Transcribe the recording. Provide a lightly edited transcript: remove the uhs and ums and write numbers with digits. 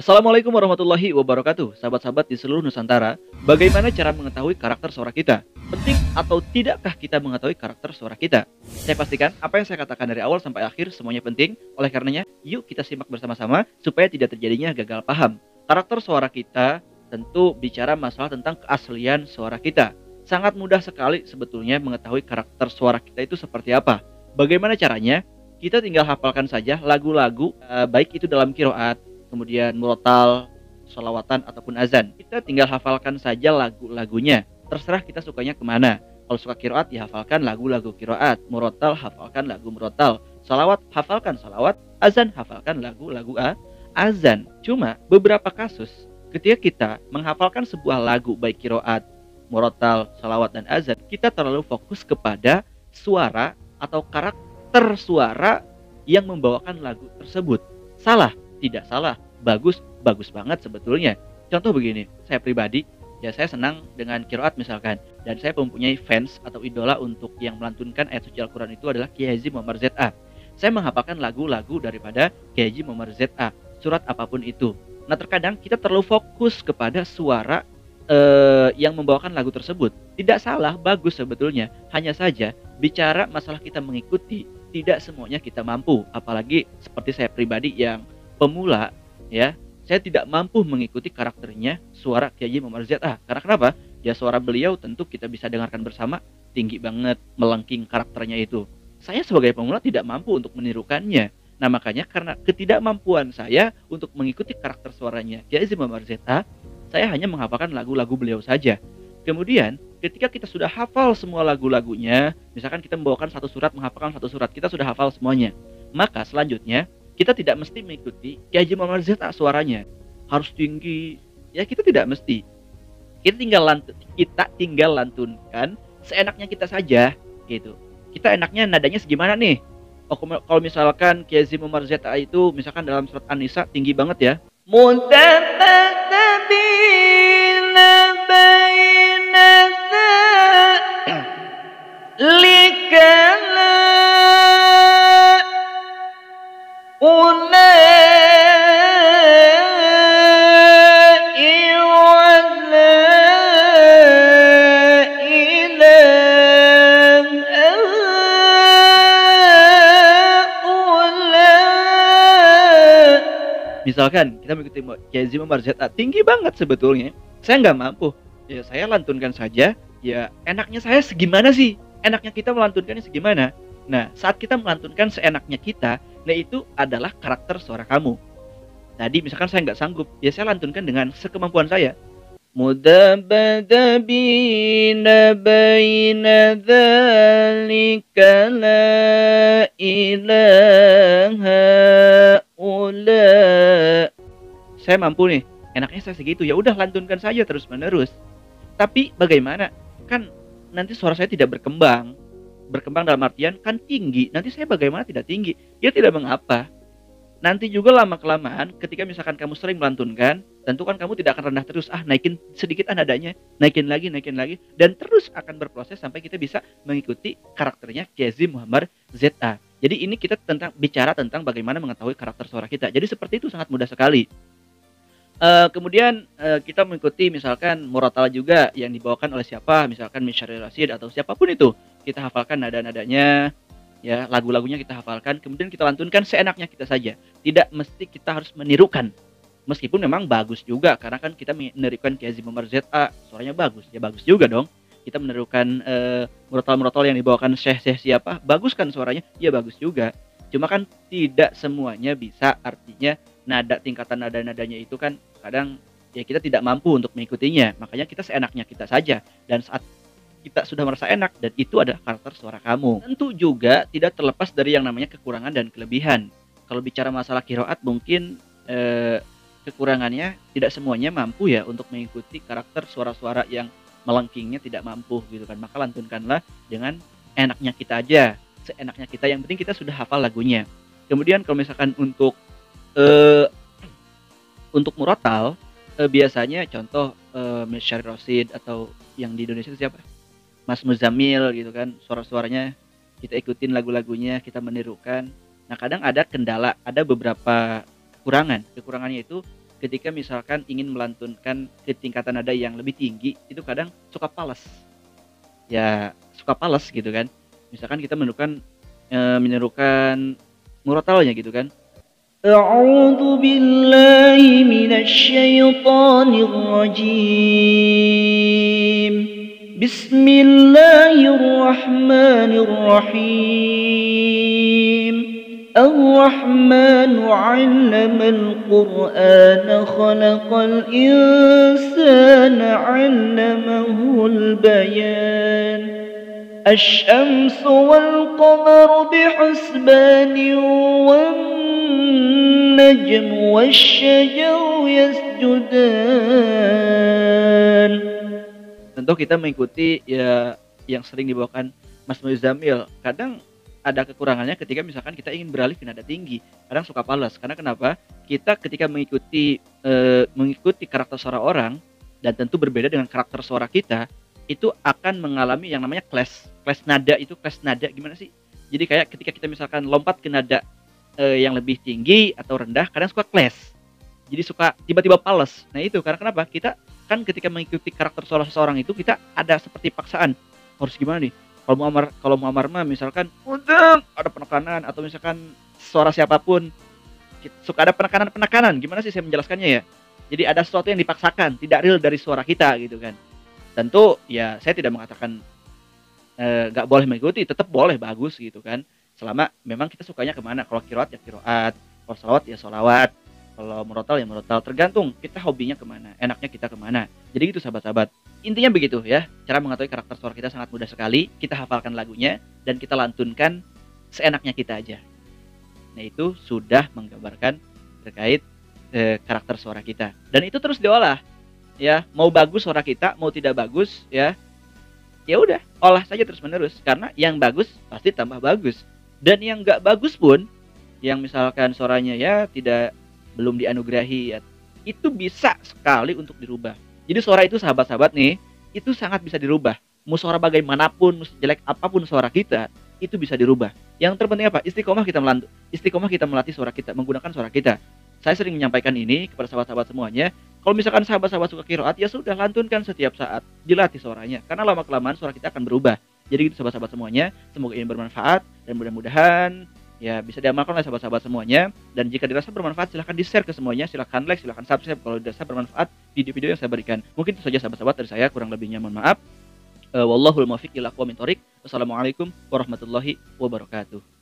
Assalamualaikum warahmatullahi wabarakatuh, sahabat-sahabat di seluruh Nusantara. Bagaimana cara mengetahui karakter suara kita? Penting atau tidakkah kita mengetahui karakter suara kita? Saya pastikan apa yang saya katakan dari awal sampai akhir semuanya penting. Oleh karenanya, yuk kita simak bersama-sama supaya tidak terjadinya gagal paham. Karakter suara kita tentu bicara masalah tentang keaslian suara kita. Sangat mudah sekali sebetulnya mengetahui karakter suara kita itu seperti apa. Bagaimana caranya? Kita tinggal hafalkan saja lagu-lagu, baik itu dalam kiroat, kemudian murotal, sholawatan ataupun azan. Kita tinggal hafalkan saja lagu-lagunya. Terserah kita sukanya kemana. Kalau suka kiroat, ya hafalkan lagu-lagu kiroat. Murotal, hafalkan lagu murotal. Salawat, hafalkan salawat. Azan, hafalkan lagu-lagu azan. Cuma beberapa kasus ketika kita menghafalkan sebuah lagu baik kiroat, murotal, salawat dan azan, kita terlalu fokus kepada suara atau karakter suara yang membawakan lagu tersebut. Salah? Tidak salah, bagus, bagus banget sebetulnya. Contoh begini, saya pribadi, ya saya senang dengan kiroat misalkan, dan saya mempunyai fans atau idola untuk yang melantunkan ayat suci Al-Quran itu adalah Kiai Haji Muhammad ZA. Saya menghafalkan lagu-lagu daripada Kiai Haji Muhammad ZA, surat apapun itu. Nah terkadang kita terlalu fokus kepada suara yang membawakan lagu tersebut. Tidak salah, bagus sebetulnya. Hanya saja bicara masalah kita mengikuti, tidak semuanya kita mampu. Apalagi seperti saya pribadi yang pemula, ya, saya tidak mampu mengikuti karakternya suara Kiai Haji Muhammad ZA. Karena kenapa? Ya suara beliau tentu kita bisa dengarkan bersama, tinggi banget, melengking karakternya itu. Saya sebagai pemula tidak mampu untuk menirukannya. Nah makanya karena ketidakmampuan saya untuk mengikuti karakter suaranya Kiai Haji Muhammad ZA, saya hanya menghafalkan lagu-lagu beliau saja. Kemudian ketika kita sudah hafal semua lagu-lagunya, misalkan kita membawakan satu surat, menghafalkan satu surat, kita sudah hafal semuanya. Maka selanjutnya kita tidak mesti mengikuti Kiai Haji Muhammad ZA suaranya harus tinggi. Ya kita tidak mesti. Kita tinggal lantunkan seenaknya kita saja gitu. Kita enaknya nadanya segimana nih? Oh, kalau misalkan Kiai Haji Muhammad ZA itu misalkan dalam surat An-Nisa tinggi banget ya. Mutatabina baina likala misalkan kita mengikuti Kiai Haji Muhammad ZA tinggi banget sebetulnya, saya nggak mampu. Ya saya lantunkan saja. Ya enaknya saya segimana sih? Enaknya kita melantunkannya segimana? Nah saat kita melantunkan seenaknya kita, nah itu adalah karakter suara kamu. Tadi misalkan saya nggak sanggup, ya saya lantunkan dengan sekemampuan saya. Mudabadabina baina dzalika la ilaha ula. Saya mampu nih, enaknya saya segitu, ya udah lantunkan saja terus menerus. Tapi bagaimana? Kan nanti suara saya tidak berkembang. Berkembang dalam artian kan tinggi. Nanti saya bagaimana tidak tinggi? Ya tidak mengapa. Nanti juga lama-kelamaan ketika misalkan kamu sering melantunkan, tentu kan kamu tidak akan rendah terus. Naikin sedikit nadanya, naikin lagi, dan terus akan berproses sampai kita bisa mengikuti karakternya Kiai Haji Muhammad ZA. Jadi ini kita bicara tentang bagaimana mengetahui karakter suara kita. Jadi seperti itu, sangat mudah sekali. Kemudian kita mengikuti misalkan murotal juga yang dibawakan oleh siapa, misalkan Misyari Rasid atau siapapun itu. Kita hafalkan nada-nadanya, ya lagu-lagunya kita hafalkan, kemudian kita lantunkan seenaknya kita saja. Tidak mesti kita harus menirukan. Meskipun memang bagus juga, karena kan kita menirukan Kiai Haji Muhammad ZA, suaranya bagus, ya bagus juga dong. Kita menirukan murotal-murotal yang dibawakan syekh-syekh siapa, bagus kan suaranya, ya bagus juga. Cuma kan tidak semuanya bisa, artinya tingkatan nada-nadanya itu kan kadang ya kita tidak mampu untuk mengikutinya. Makanya kita seenaknya kita saja. Dan saat kita sudah merasa enak, dan itu adalah karakter suara kamu. Tentu juga tidak terlepas dari yang namanya kekurangan dan kelebihan. Kalau bicara masalah kiroat, mungkin kekurangannya tidak semuanya mampu ya untuk mengikuti karakter suara-suara yang melengkingnya tidak mampu gitu kan. Maka lantunkanlah dengan enaknya kita aja, seenaknya kita. Yang penting kita sudah hafal lagunya. Kemudian kalau misalkan untuk murotal, biasanya contoh Misyari Rasid atau yang di Indonesia itu siapa? Mas Muzamil gitu kan, suara-suaranya kita ikutin, lagu-lagunya kita menirukan. Nah kadang ada kendala, ada beberapa kekurangan. Kekurangannya itu ketika misalkan ingin melantunkan ke tingkatan nada yang lebih tinggi, itu kadang suka pales. Ya, suka pales gitu kan. Misalkan kita menyerukan murotalnya gitu kan. A'udzu billahi minasyaitonir rajim. Bismillahirrahmanirrahim. Ar-Rahmanu 'allamal Qur'ana khalaqal insana 'allamahul bayan. Asy-syamsu wal qamaru bihusbanin wan najmu wasyajaru yasjudan. Tentu kita mengikuti ya yang sering dibawakan Mas Muzamil. Kadang ada kekurangannya ketika misalkan kita ingin beralih ke nada tinggi, kadang suka pales. Karena kenapa? Kita ketika mengikuti karakter suara orang dan tentu berbeda dengan karakter suara kita, itu akan mengalami yang namanya clash nada. Itu clash nada gimana sih? Jadi kayak ketika kita misalkan lompat ke nada yang lebih tinggi atau rendah, kadang suka clash. Jadi suka tiba-tiba pales. Nah itu karena kenapa? Kita kan ketika mengikuti karakter suara seseorang itu kita ada seperti paksaan. Harus gimana nih? Kalau Muammar mah misalkan untuk ada penekanan atau misalkan suara siapapun suka ada penekanan. Gimana sih saya menjelaskannya ya? Jadi ada sesuatu yang dipaksakan, tidak real dari suara kita gitu kan. Tentu ya saya tidak mengatakan nggak boleh mengikuti, tetap boleh, bagus gitu kan. Selama memang kita sukanya kemana. Kalau kiroat ya kiroat, kalau salawat ya salawat, kalau murotal ya murotal. Tergantung kita hobinya kemana, enaknya kita kemana. Jadi gitu sahabat-sahabat. Intinya begitu ya. Cara mengetahui karakter suara kita sangat mudah sekali. Kita hafalkan lagunya dan kita lantunkan seenaknya kita aja. Nah itu sudah menggambarkan terkait karakter suara kita. Dan itu terus diolah. Ya, mau bagus suara kita, mau tidak bagus ya. Ya udah, olah saja terus-menerus karena yang bagus pasti tambah bagus. Dan yang nggak bagus pun, yang misalkan suaranya ya belum dianugerahi ya, itu bisa sekali untuk dirubah. Jadi suara itu sahabat-sahabat nih, itu sangat bisa dirubah. Mau suara bagaimanapun, mau jelek apapun suara kita, itu bisa dirubah. Yang terpenting apa? Istiqomah kita melatih suara kita, menggunakan suara kita. Saya sering menyampaikan ini kepada sahabat-sahabat semuanya. Kalau misalkan sahabat-sahabat suka qiraat, ya sudah lantunkan setiap saat, dilatih suaranya. Karena lama-kelamaan suara kita akan berubah. Jadi gitu sahabat-sahabat semuanya, semoga ini bermanfaat dan mudah-mudahan ya bisa diamalkan oleh sahabat-sahabat semuanya. Dan jika dirasa bermanfaat silahkan di-share ke semuanya, silahkan like, silahkan subscribe kalau dirasa bermanfaat video-video yang saya berikan. Mungkin itu saja sahabat-sahabat dari saya, kurang lebihnya mohon maaf. Wallahul muwaffiq ila aqwamit thoriq. Wassalamualaikum warahmatullahi wabarakatuh.